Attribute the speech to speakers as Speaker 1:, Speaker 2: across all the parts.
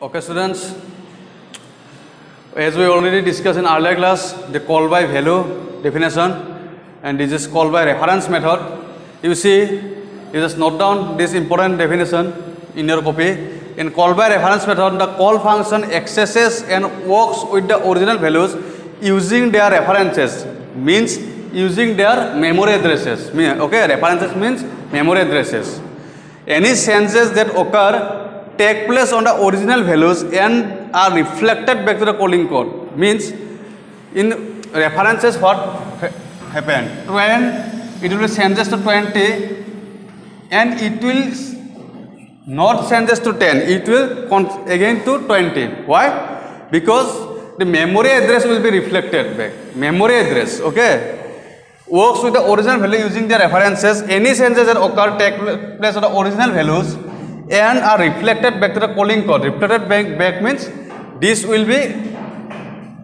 Speaker 1: Okay, students, as we already discussed in earlier class, the call by value definition, and this is call by reference method. You see, you just note down this important definition in your copy. In call by reference method, the call function accesses and works with the original values using their references, means using their memory addresses. Okay, references means memory addresses. Any changes that occur take place on the original values and are reflected back to the calling code. Means in references what happened when it will be changes to 20 and it will not changes to 10, it will again to 20. Why? Because the memory address will be reflected back. Memory address, okay, works with the original value using the references. Any changes that occur take place on the original values and are reflected back to the calling code. Reflected back means this will be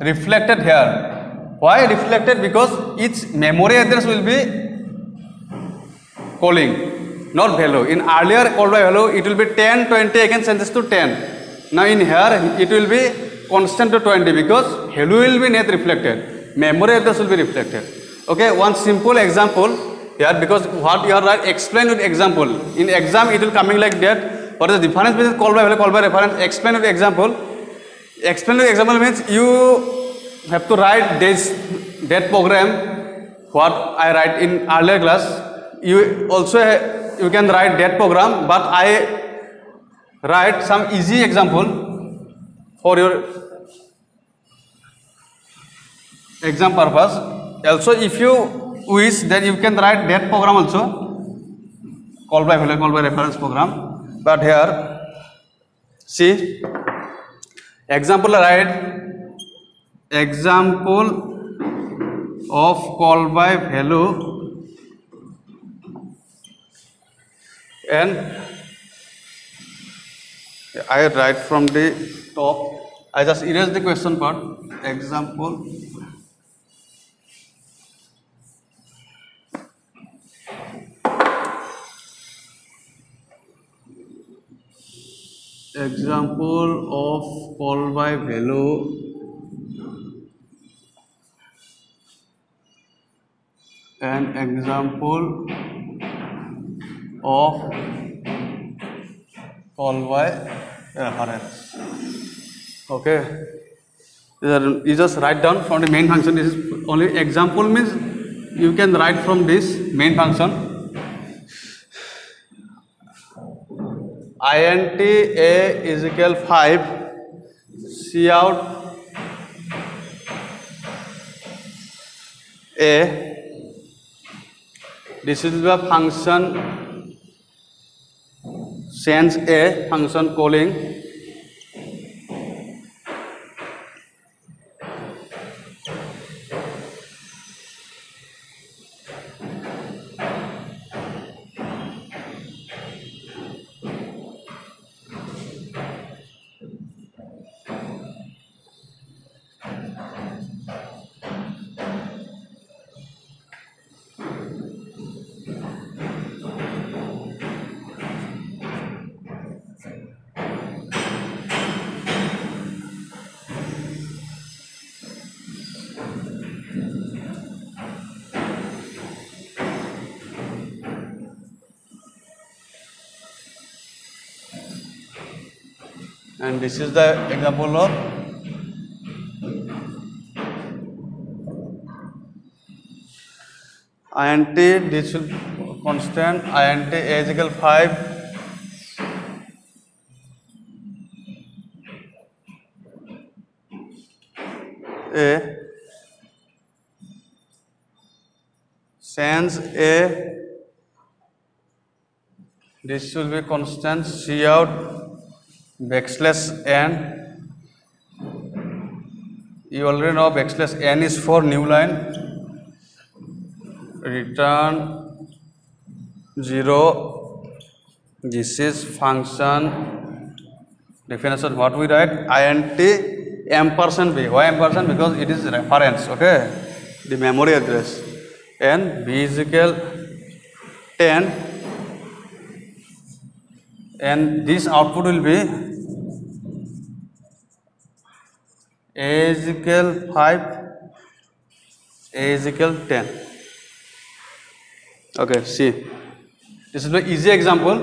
Speaker 1: reflected here. Why reflected? Because its memory address will be calling, not value. In earlier call by value, it will be 10, 20, again changes to 10. Now in here, it will be constant to 20 because value will be not reflected. Memory address will be reflected. Okay, one simple example here, because what you are right, explain with example. In exam, it will coming like that. What is the difference between call by value, call by reference? Explain with example. Explain with example means you have to write that program. What I write in earlier class, you also you can write that program, but I write some easy example for your exam purpose. Also, if you wish, then you can write that program also, call by value, call by reference program. But here, see, example write example of call by value and I write from the top. I just erase the question part. Example of call by value and example of call by reference. Okay, you just write down from the main function. This is only example, means you can write from this main function. int a is equal 5, cout a, this is the function change a, function calling and this is the example of int, this will constant int a is equal 5 a change a, this will be constant cout backslash n. You already know backslash n is for new line. Return 0. This is function definition. What we write? int ampersand b. Why ampersand? Because it is reference. Okay, the memory address. And b is equal 10 and this output will be A is equal 5, A is equal 10. Okay, see, this is the easy example.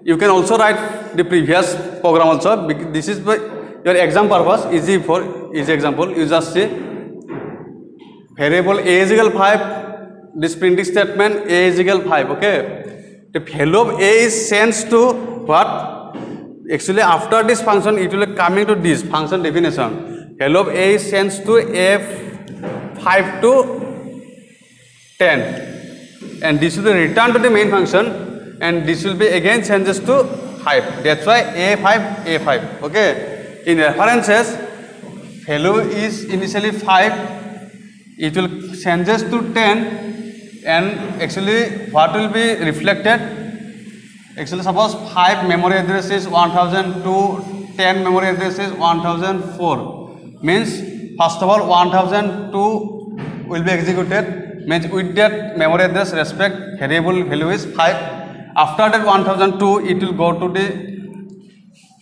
Speaker 1: You can also write the previous program also. This is your exam purpose, easy example. You just see variable A is equal 5, this printing statement A is equal 5, okay. The value of A is sent to what? Actually after this function it will be coming to this function definition. Value of A is sent to F5 to 10, and this will be returned to the main function, and this will be again changes to 5. That's why A5, okay. In references, value is initially 5, it will changes to 10, and actually what will be reflected? Actually suppose 5 memory address is 1002, 10 memory address is 1004. Means first of all 1002 will be executed, means with that memory address respect variable value is 5. After that 1002 it will go to the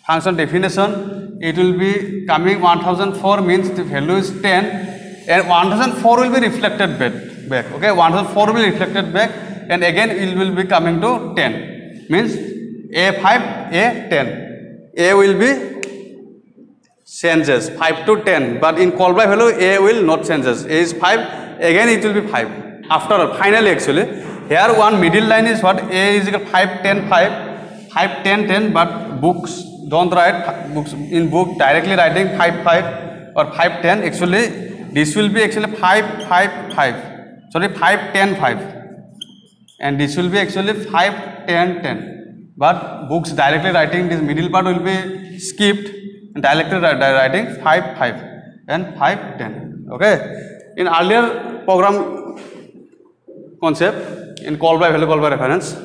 Speaker 1: function definition, it will be coming 1004, means the value is 10, and 1004 will be reflected back, okay. 1004 will be reflected back, and again it will be coming to 10, means A5, A10. A will be changes 5 to 10, but in call by value A will not changes. A is 5, again it will be 5. After all, finally actually here one middle line is what? A is equal 5, 10, 5, 5, 10, 10, but books don't write books in book directly writing 5, 5 or 5, 10. Actually this will be actually 5, 5, 5, sorry 5, 10, 5, and this will be actually 5, 10, 10, but books directly writing this middle part will be skipped, and directly writing 5, 5 and 5, 10, okay. In earlier program concept, in call by value, call by reference,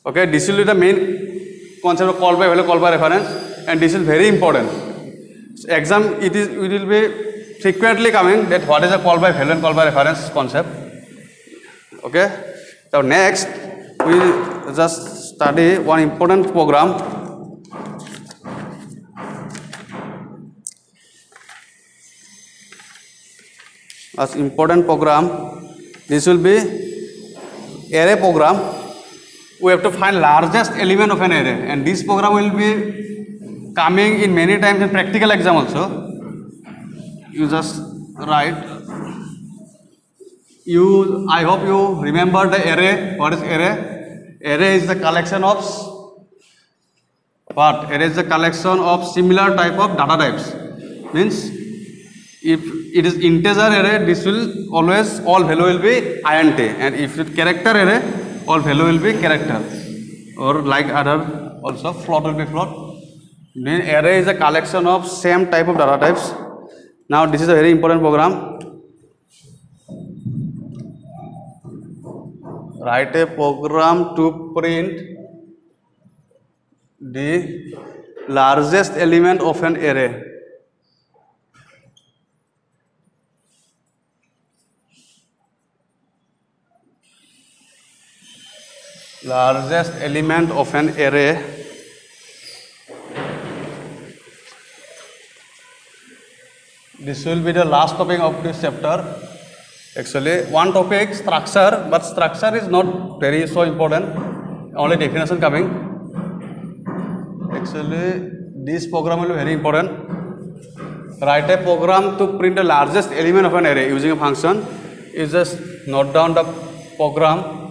Speaker 1: okay, this will be the main concept of call by value, call by reference, and this is very important. Exam it will be frequently coming that what is a call by value and call by reference concept, okay. So next we will just study one important program. As important program, this will be array program. We have to find largest element of an array, and this program will be coming in many times in practical exam also. You just write. I hope you remember the array. What is array? Array is the collection of what? Array is the collection of similar type of data types. Means if it is integer array, this will always all value will be int, and if it character array, all value will be character, or like other also float will be float. Then array is a collection of same type of data types. Now this is a very important program. Write a program to print the largest element of an array. Largest element of an array this will be the last topic of this chapter. Actually one topic structure, but structure is not very so important, only definition coming. Actually this program will be very important. Write a program to print the largest element of an array using a function. You just note down the program.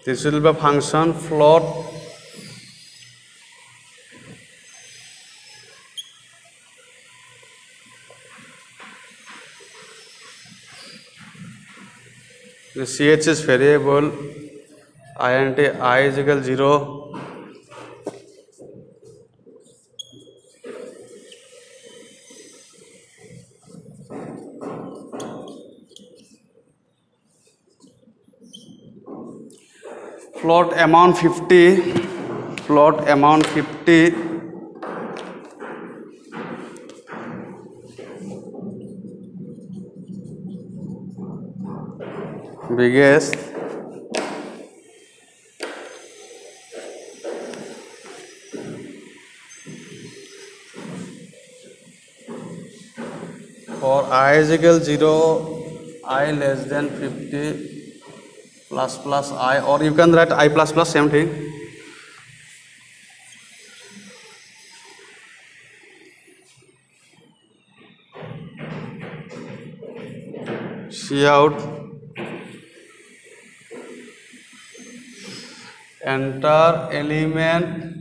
Speaker 1: This will be a function float the ch is variable int I is equal 0, float amount 50, float amount 50, biggest for I is equal 0, I less than 50 plus I, or you can write I plus, same thing. Cout enter element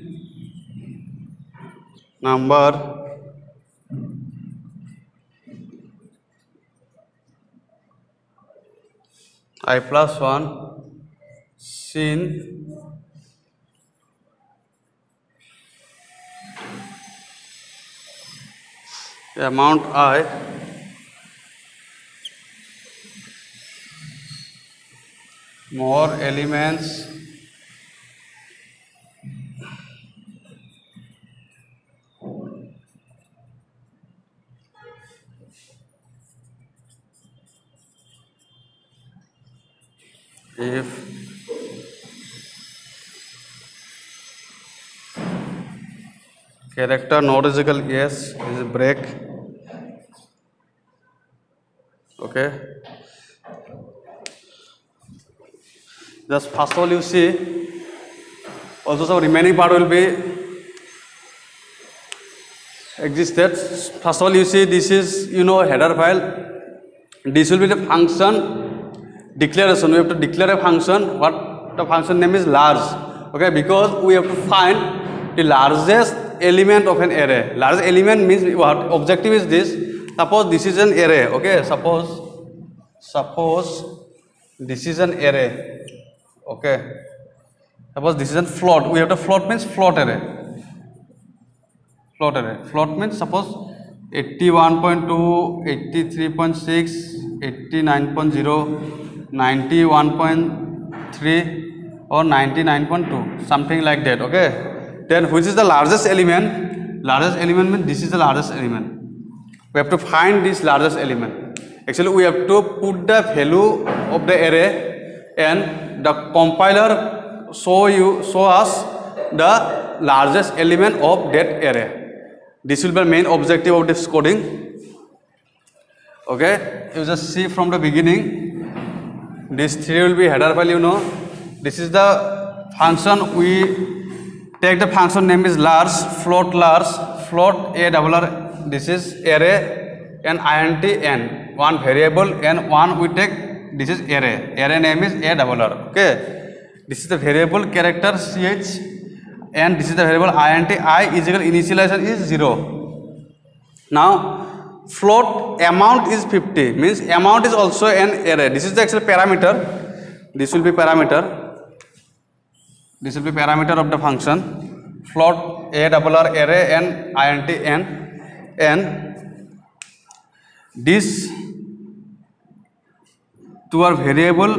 Speaker 1: number I plus 1 sin amount I more elements if character not is equal yes is a break. Okay, just first of all you see, also some remaining part will be existed. First of all you see this is header file. This will be the function declaration. We have to declare a function. What the function name is large. Okay, because we have to find the largest element of an array. Largest element means what? Objective is this. Suppose this is an array. Okay, suppose this is an array. Okay, suppose this is a float. We have to float means float array. Float array. Float means suppose 81.2, 83.6, 89.0, 91.3 or 99.2, something like that. Okay. Then which is the largest element? Largest element means this is the largest element. We have to find this largest element. Actually, we have to put the value of the array, and the compiler show us the largest element of that array. This will be the main objective of this coding. Okay, you just see from the beginning. This 3 will be header file. This is the function. We take the function name is large, float a double r. This is array and int n, one variable, and one we take. This is array. Array name is a double r. Okay, this is the variable character ch, and this is the variable int I is equal initialization is 0. Now float amount is 50, means amount is also an array. This is the actual parameter. This will be parameter. This will be parameter of the function. Float a double r array and int n, and this two are variable,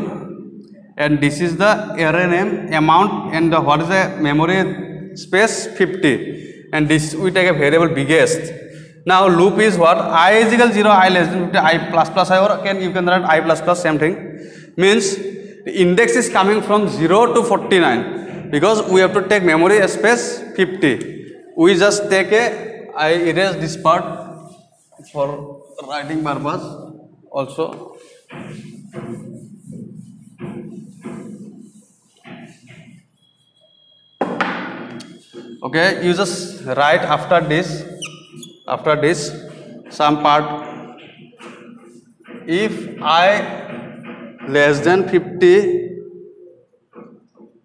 Speaker 1: and this is the array name amount, and the what is the memory space 50, and this we take a variable biggest. Now loop is what? I is equal 0, I less than 50, I plus I, or you can write I plus same thing. Means the index is coming from 0 to 49, because we have to take memory space 50. We just take I erase this part for writing purpose also. Okay, you just write after this some part. If I less than 50,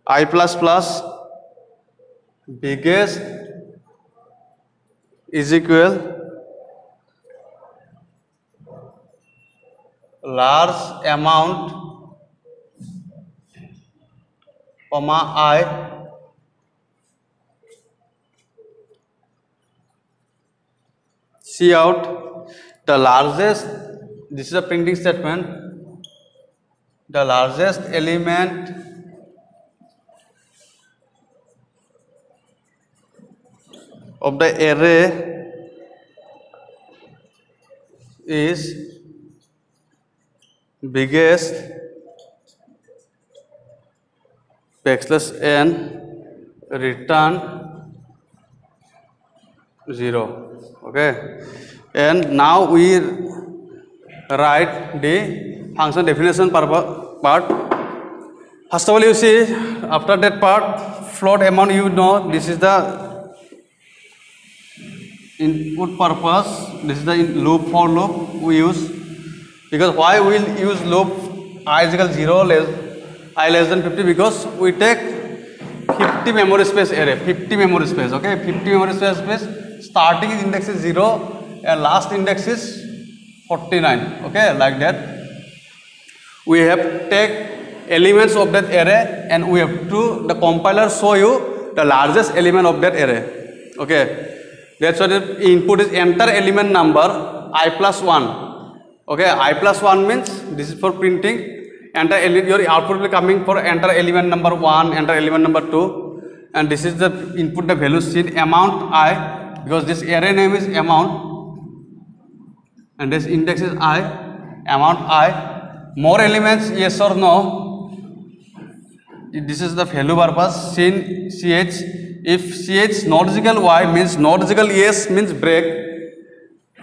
Speaker 1: I plus biggest is equal large amount comma I cout the largest. This is a printing statement. The largest element of the array is biggest backslash n return 0. Okay, and now we write the function definition part. First of all, you see after that part, float amount, you know this is the input purpose, this is the loop for loop we use. Because why we will use loop I is equal 0 I less than 50, because we take 50 memory space array, 50 memory space. Okay, 50 memory space, starting index is 0 and last index is 49. Okay, like that we have take elements of that array and we have to the compiler show you the largest element of that array. Okay, that's why the input is enter element number I plus 1. Okay, I plus 1 means this is for printing. Enter your output will be coming for enter element number 1, enter element number 2, and this is the input the value seen amount I, because this array name is amount and this index is I, amount I. More elements, yes or no. This is the value purpose, sin ch. If ch not is equal y means not is equal yes means break,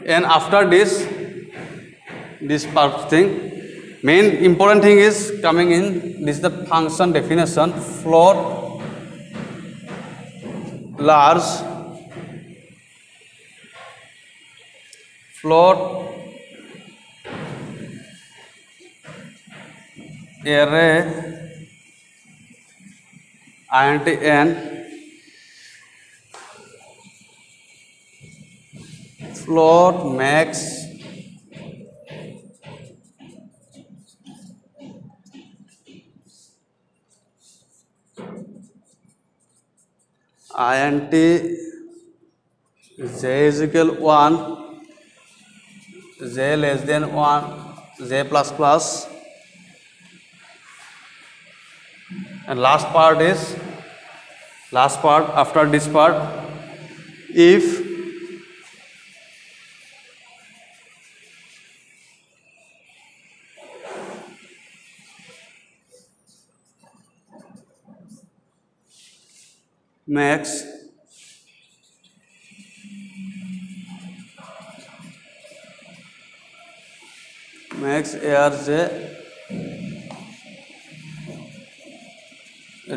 Speaker 1: and after this part thing, main important thing is coming in. This is the function definition, float large float array int n float max int j is equal 1, j less than 1, j plus plus, and last part after this part, if max arj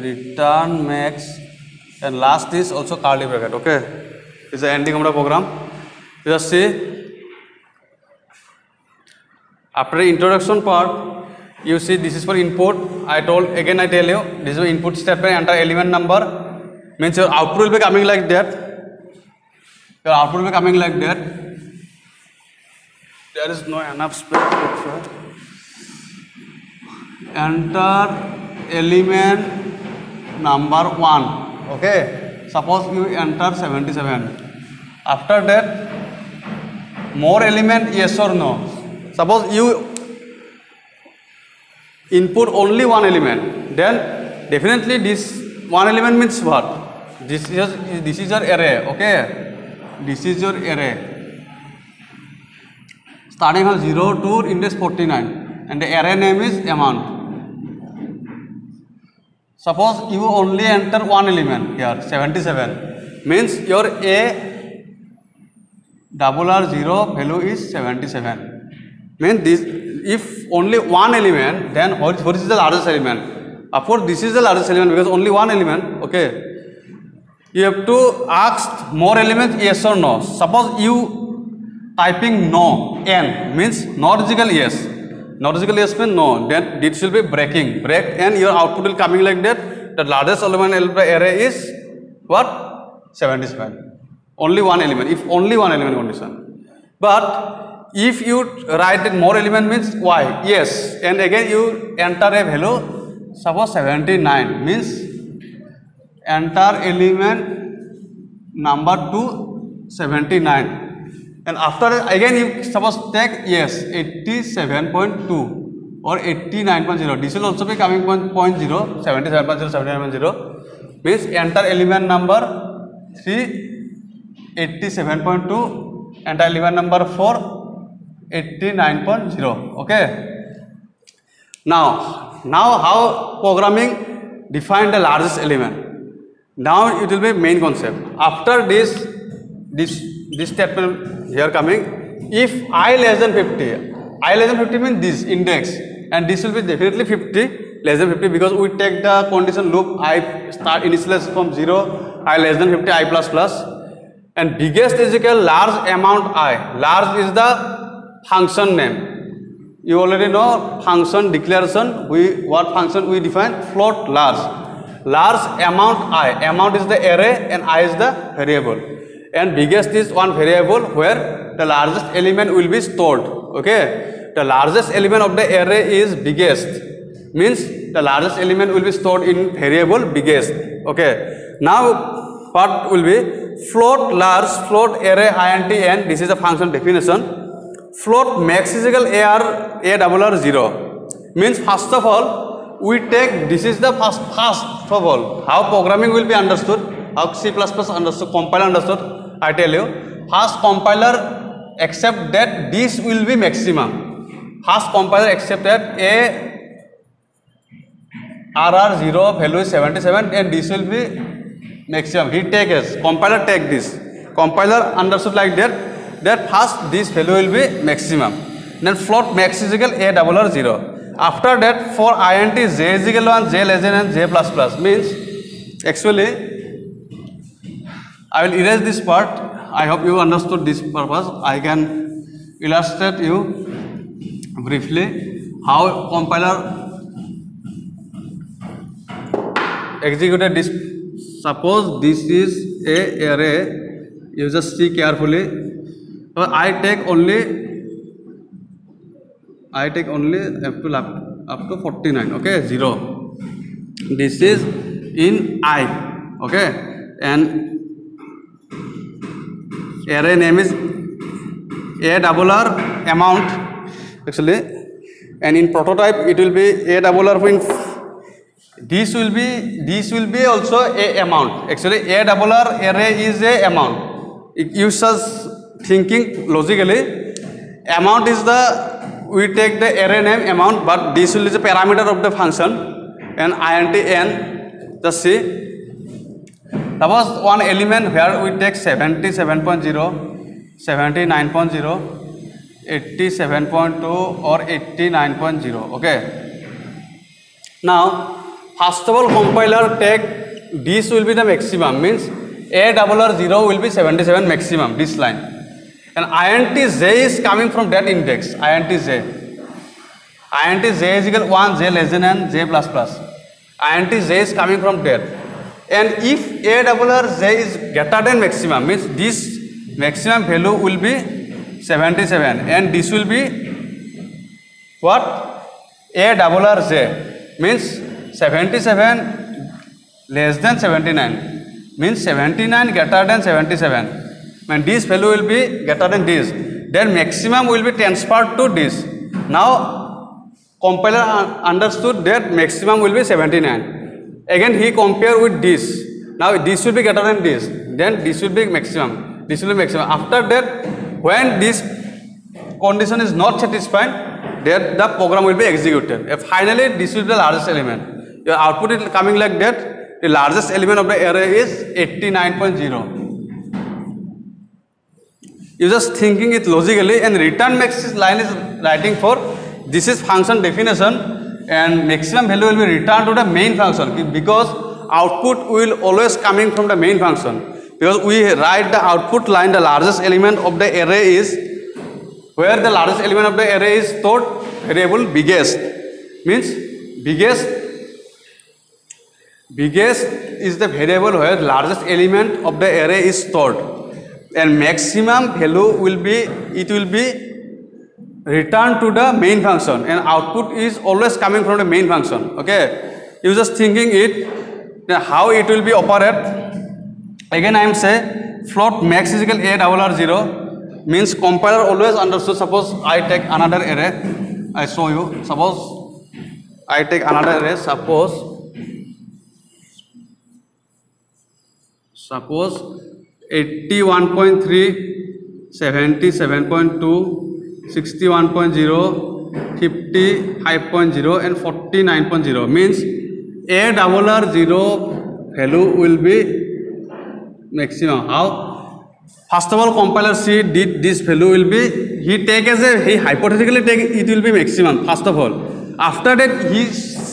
Speaker 1: return max, and last is also curly bracket. Okay, this is the ending of the program. Just see after the introduction part, you see this is for input. I tell you this is input statement, enter element number, means your output will be coming like that. There is no enough space. Enter element number 1. Okay, suppose you enter 77. After that, more element, yes or no. Suppose you input only one element, then definitely this one element means what? This is your array. Okay, this is your array starting from 0 to index 49, and the array name is amount. Suppose you only enter one element here, 77, means your a $0 value is 77. Means this, if only one element, then what is the largest element? Of course, this is the largest element because only one element. Okay, you have to ask more elements, yes or no. Suppose you typing no, n means not is equal yes. Not is equal yes means no. Then this will be break, and your output will coming like that. The largest element of the array is what? 77. Only one element. If only one element condition. But if you write that more element means y, yes, and again you enter a value. Suppose 79 means enter element number 279. And after again you suppose take yes 87.2 or 89.0. This will also be coming 0.0, 77.0, 79.0 means enter element number 3 87.2 and element number 4 89.0. Okay. Now how programming define the largest element. Now it will be main concept. After this statement here coming, if I less than 50, I less than 50 means this index, and this will be definitely 50 less than 50 because we take the condition loop. I start initialize from 0, I less than 50, I plus plus, and biggest is equal large amount I. Large is the function name. You already know function declaration. What function we define? Float large. Large amount I. Amount is the array and I is the variable. And biggest is one variable where the largest element will be stored. Okay. The largest element of the array is biggest. Means the largest element will be stored in variable biggest. Okay. Now what will be? Float large, float array int n. This is the function definition. Float max is equal a double r 0. Means first of all we take, this is the first of all how programming will be understood, how C++ understood, compiler understood. I tell you, first compiler accept that this will be maximum. First compiler accept that a RR0 value is 77 and this will be maximum. He take as compiler take this. Compiler understood like that first this value will be maximum. Then float max is equal a double r 0. After that for int j is equal 1, j less than and j plus plus means actually I will erase this part. I hope you understood this purpose. I can illustrate you briefly how compiler executed this. Suppose this is a array. You just see carefully. I take only up to 49. Okay, 0. This is in I. Okay, and array name is a double r amount actually, and in prototype it will be a double r in. This will be also a amount. Actually, a double r array is a amount. It uses thinking logically. Amount is we take the array name amount, but this will is a parameter of the function, and int n. Just see. Suppose one element where we take 77.0, 79.0, 87.2 or 89.0. Okay. Now, first of all, compiler take this will be the maximum, means a double r 0 will be 77 maximum, this line. And int j is coming from that index, int j. Int j is equal 1, j less than and j plus plus. Int j is coming from there. And if a double r j is greater than maximum, means this maximum value will be 77 and this will be what? A double r j means 77 less than 79 means 79 greater than 77. When this value will be greater than this, then maximum will be transferred to this. Now compiler understood that maximum will be 79. Again he compare with this. Now this will be greater than this, then this will be maximum, this will be maximum. After that, when this condition is not satisfied, then the program will be executed. Finally this will be the largest element. Your output is coming like that. The largest element of the array is 89.0. You just thinking it logically, and return max line is writing for this is function definition, and maximum value will be returned to the main function because output will always coming from the main function, because we write the output line, the largest element of the array is where the largest element of the array is stored variable biggest, means biggest is the variable where largest element of the array is stored, and maximum value will be returned to the main function, and output is always coming from the main function. Okay, you just thinking it how it will be operate. Again I am say float max is equal a double r 0 means compiler always understood. Suppose I take another array, I show you. Suppose I take another array, suppose 81.3, 77.2, 61.0, 55.0 and 49.0 means ARR0 value will be maximum. How? First of all, compiler C did this value will be, he hypothetically take it will be maximum first of all. After that he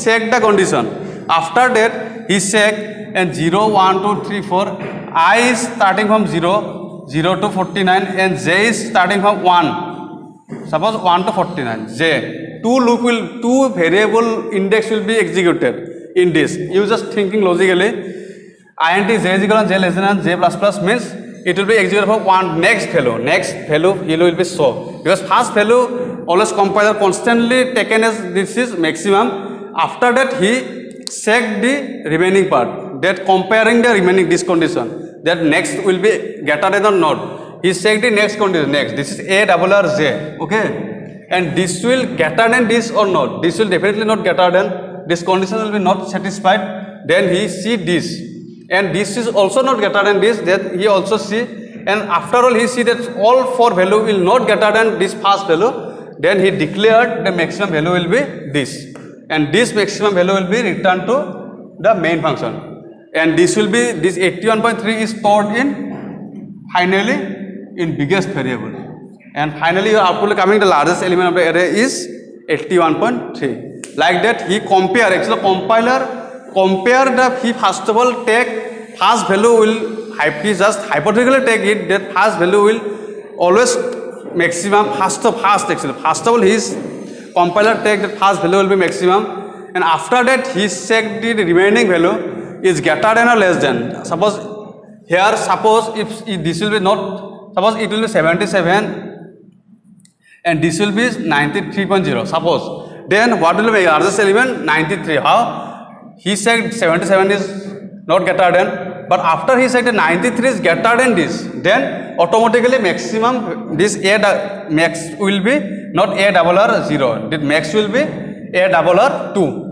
Speaker 1: check the condition. After that he check and 0, 1, 2, 3, 4. I is starting from 0 to 49 and J is starting from 1. Suppose 1 to 49. J. Two variable index will be executed in this. You just thinking logically. Int J is equal to J less than J plus plus means it will be executed for one next value. Next value will be so. Because first value always compiler constantly taken as this is maximum. After that he check the remaining part. That comparing the remaining this condition. That next will be greater than or not. He check the next condition next. This is ARRJ. Okay. And this will greater than this or not. This will definitely not greater than. This condition will be not satisfied. Then he see this. And this is also not greater than this. That he also see. And after all he see that all four value will not greater than this first value. Then he declared the maximum value will be this. And this maximum value will be returned to the main function. And this will be, this 81.3 is stored in, finally, in biggest variable. And finally your output coming, the largest element of the array is 81.3. Like that he compare, actually compiler compare the, he first of all take, first value will, he just hypothetically take it, that first value will always maximum, first of all his compiler take that first value will be maximum. And after that he check the remaining value is greater than or less than. Suppose here, suppose if this will be not, suppose it will be 77 and this will be 93.0. Suppose then what will be the largest element? 93. How? He said 77 is not greater than, but after he said that 93 is greater than this, then automatically maximum this max will be not ARR0. The max will be ARR2.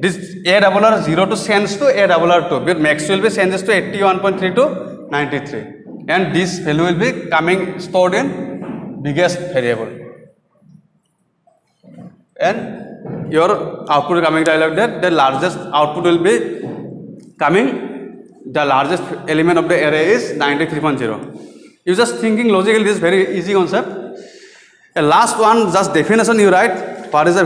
Speaker 1: This ARR0 to change to ARR2, but max will be changes to 81.3 to 93, and this value will be coming stored in biggest variable, and your output coming like that. The largest output will be coming. The largest element of the array is 93.0. You just thinking logically, this is very easy concept. The last one, just definition you write. What is the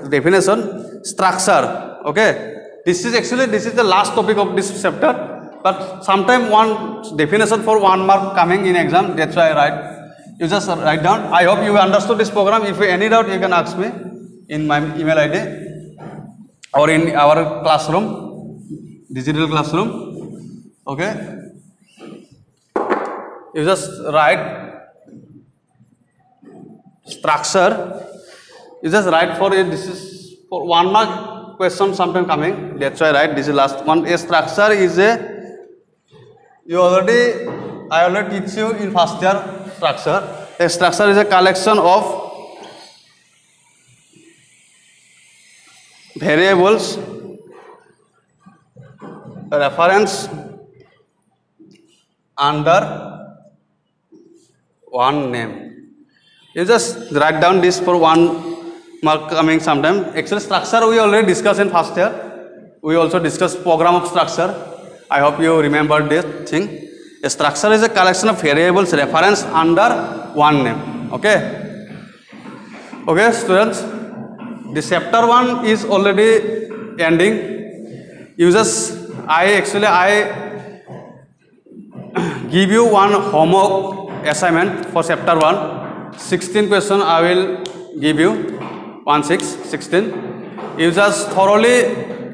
Speaker 1: definition? Structure. Okay, this is the last topic of this chapter, but sometime one definition for 1 mark coming in exam, that's why I write. You just write down. I hope you understood this program. If you any doubt, you can ask me in my email ID or in our classroom, digital classroom. Okay, you just write structure. You just write for it. This is for 1 mark question sometime coming, that's why I write this is last one. A structure is a, I already teach you in first year structure. A structure is a collection of variables reference under one name. You just write down this for 1 mark coming sometime. Actually structure we already discussed in first year. We also discussed program of structure. I hope you remember this thing. A structure is a collection of variables referenced under one name. Okay. Okay students, the chapter 1 is already ending. You just, I give you one homework assignment for chapter 1. 16 question I will give you. 16. You just thoroughly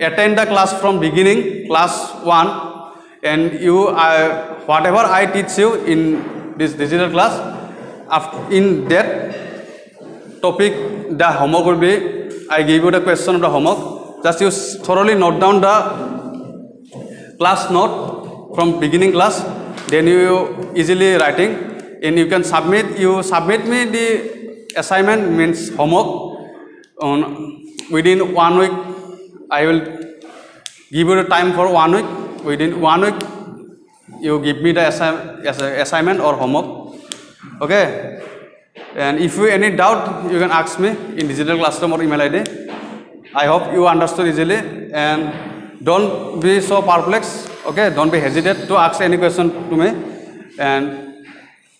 Speaker 1: attend the class from beginning, class 1, and you whatever I teach you in this digital class, in that topic the homework will be, I give you the question of the homework. Just you thoroughly note down the class note from beginning class, then you easily writing, and you can submit. You submit me the assignment, means homework, on within 1 week. I will give you the time for 1 week. Within 1 week you give me the assignment or homework. Okay, and if you any doubt, you can ask me in digital classroom or email ID. I hope you understood easily, and don't be so perplexed. Okay, don't be hesitant to ask any question to me, and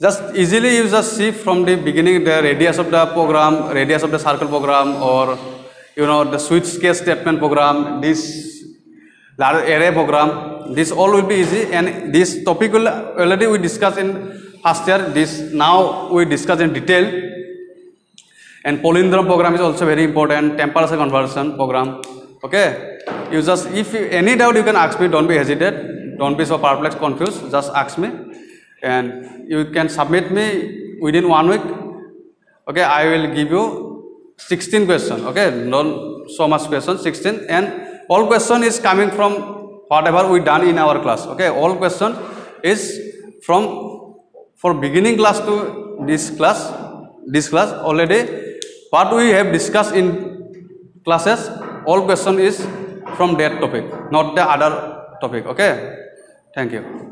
Speaker 1: just easily you just see from the beginning the radius of the program, radius of the circle program, or the switch case statement program, this ladder array program. This all will be easy, and this topic will already we discussed in first year. This now we discuss in detail. And palindrome program is also very important. Temperature conversion program. Okay, you just if you, any doubt you can ask me. Don't be hesitant. Don't be so perplexed, confused. Just ask me, and you can submit me within 1 week. Okay, I will give you 16 questions. Okay, not so much questions, 16, and all question is coming from whatever we done in our class. Okay, all question is from for beginning class to this class already. What we have discussed in classes, all question is from that topic, not the other topic. Okay, thank you.